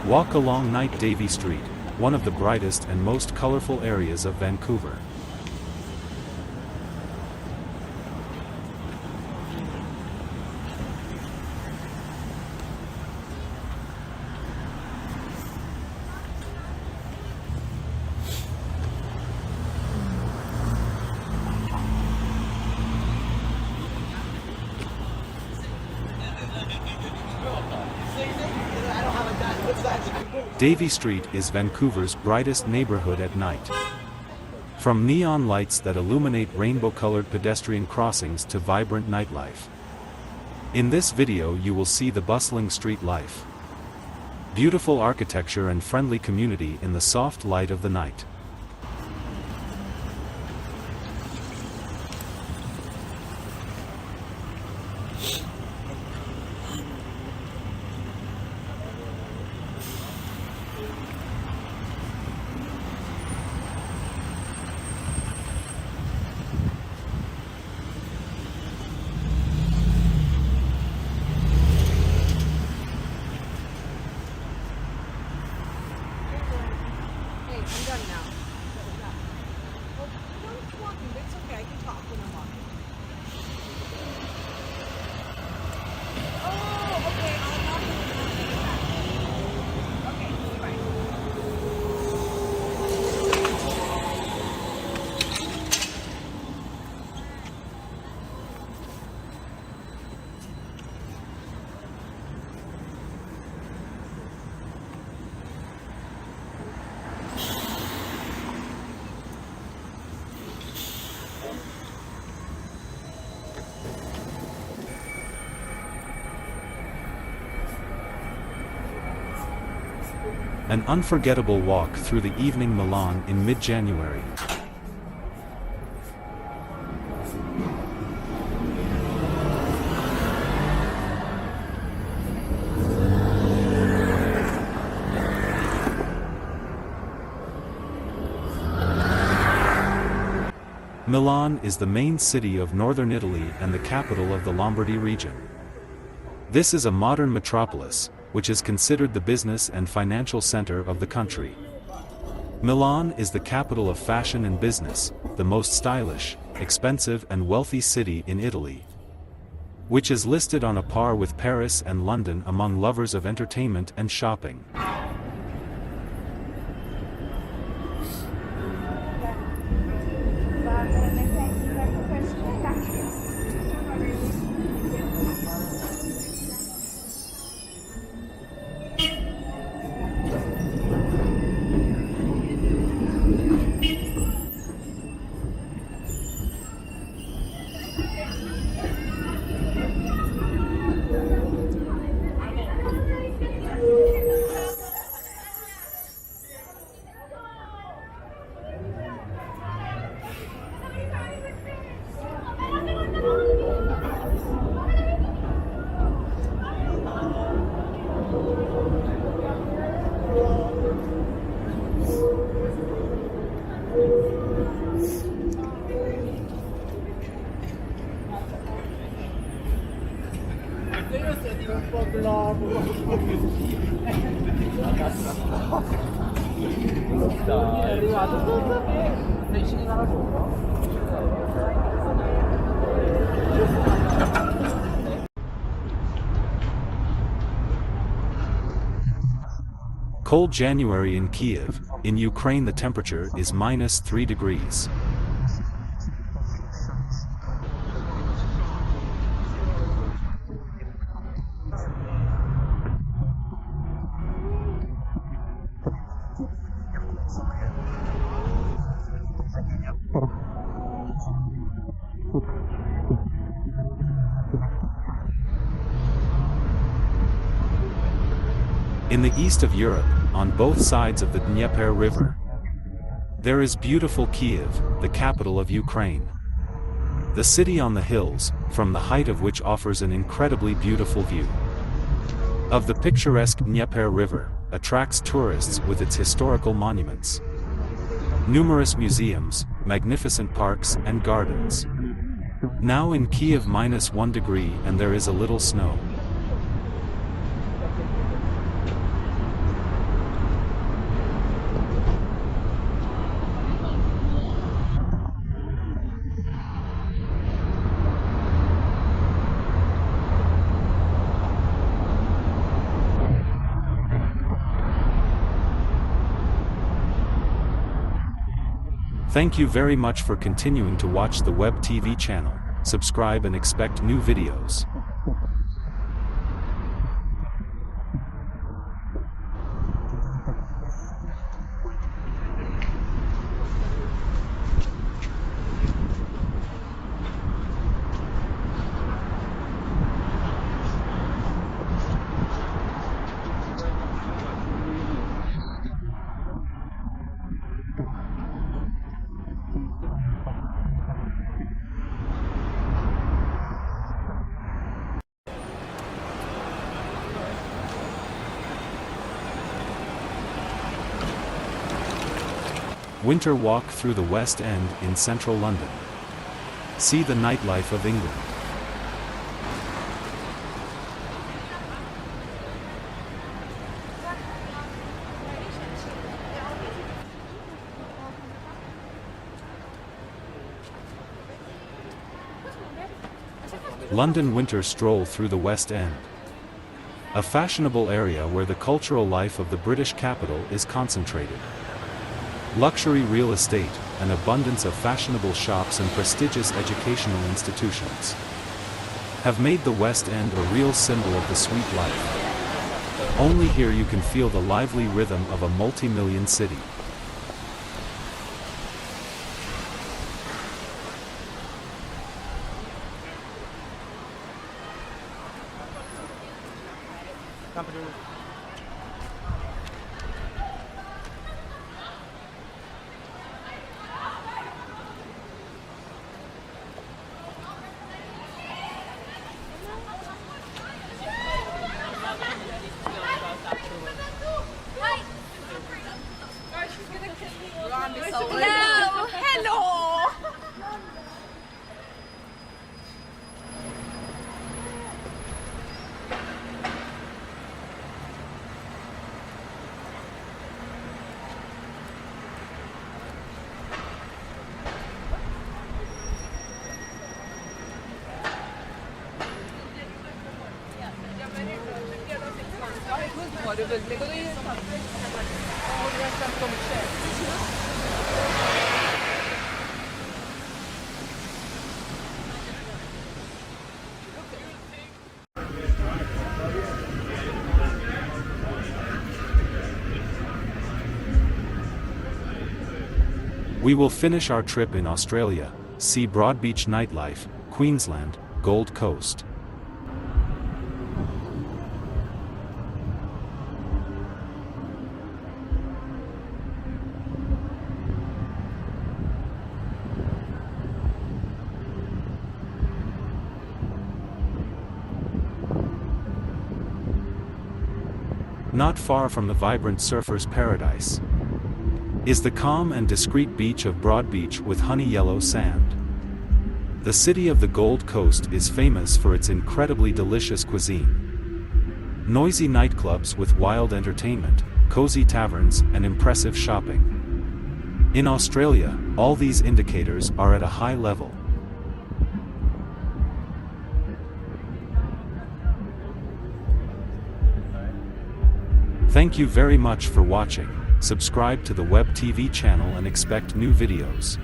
Walk along Night Davie Street, one of the brightest and most colorful areas of Vancouver. Davie Street is Vancouver's brightest neighborhood at night. From neon lights that illuminate rainbow-colored pedestrian crossings to vibrant nightlife. In this video you will see the bustling street life. Beautiful architecture and friendly community in the soft light of the night. I'm done now. Well, I'm walking, but it's okay. I can talk when I'm walking. Oh, okay. I'll walk when I'm okay, you're right. An unforgettable walk through the evening Milan in mid-January. Milan is the main city of northern Italy and the capital of the Lombardy region. This is a modern metropolis, which is considered the business and financial center of the country. Milan is the capital of fashion and business, the most stylish, expensive and wealthy city in Italy, which is listed on a par with Paris and London among lovers of entertainment and shopping. Cold January in Kiev, in Ukraine. The temperature is -3 degrees. In the east of Europe, on both sides of the Dnieper River, there is beautiful Kyiv, the capital of Ukraine. The city on the hills, from the height of which offers an incredibly beautiful view of the picturesque Dnieper River, attracts tourists with its historical monuments, numerous museums, magnificent parks and gardens. Now in Kiev -1 degree and there is a little snow. Thank you very much for continuing to watch the WebTV channel. Subscribe and expect new videos. Winter walk through the West End in central London. See the nightlife of England. London winter stroll through the West End. A fashionable area where the cultural life of the British capital is concentrated. Luxury real estate, an abundance of fashionable shops and prestigious educational institutions have made the West End a real symbol of the sweet life. Only here you can feel the lively rhythm of a multi-million city. Hello! Hello! We will finish our trip in Australia, see Broadbeach nightlife, Queensland, Gold Coast. Not far from the vibrant surfer's paradise is the calm and discreet beach of Broadbeach with honey yellow sand. The city of the Gold Coast is famous for its incredibly delicious cuisine. Noisy nightclubs with wild entertainment, cozy taverns and impressive shopping. In Australia, all these indicators are at a high level. Thank you very much for watching. Subscribe to the WebTV channel and expect new videos.